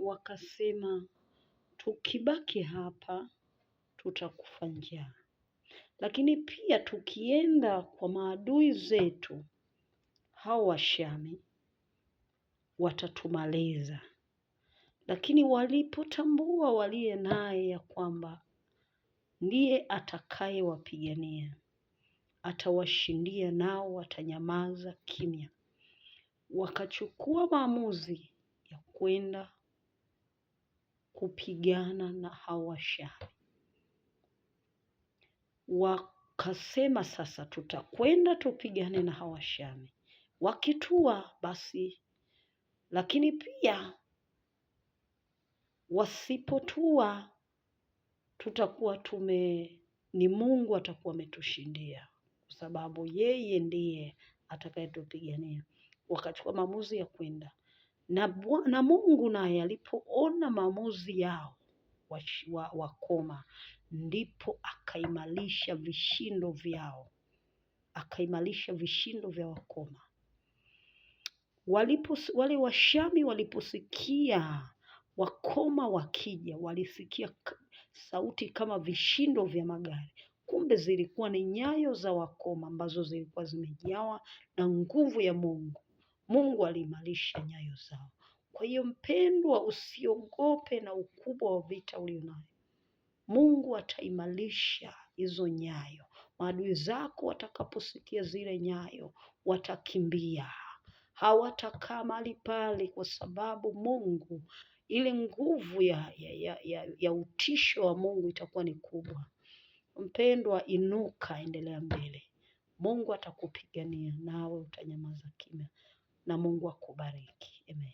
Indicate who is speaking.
Speaker 1: wakasema, tukibaki hapa tutakufa njaa, lakini pia tukienda kwa maadui zetu hao Washami watatumaliza. Lakini walipotambua waliye naye ya kwamba ndiye atakayewapigania, atawashindia, nao watanyamaza kimya, wakachukua maamuzi ya kwenda kupigana na hao Washami. Wakasema, sasa tutakwenda tupigane na hao Washami, wakitua basi, lakini pia wasipotua tutakuwa ni Mungu atakuwa ametushindia, kwa sababu yeye ndiye atakayetupigania. Wakachukua maamuzi ya kwenda na Mungu naye alipoona maamuzi yao wakoma, ndipo akaimarisha vishindo vyao, akaimarisha vishindo vya wakoma. Wale Washami waliposikia wakoma wakija, walisikia sauti kama vishindo vya magari. Kumbe zilikuwa ni nyayo za wakoma ambazo zilikuwa zimejawa na nguvu ya Mungu. Mungu aliimarisha nyayo zao. Kwa hiyo mpendwa, usiogope na ukubwa wa vita ulionayo. Mungu ataimarisha hizo nyayo. Maadui zako watakaposikia zile nyayo watakimbia, hawatakaa mahali pale, kwa sababu Mungu, ile nguvu ya utisho wa Mungu itakuwa ni kubwa. Mpendwa, inuka, endelea mbele. Mungu atakupigania, nawe utanyamaza kimya, na Mungu akubariki. Amen.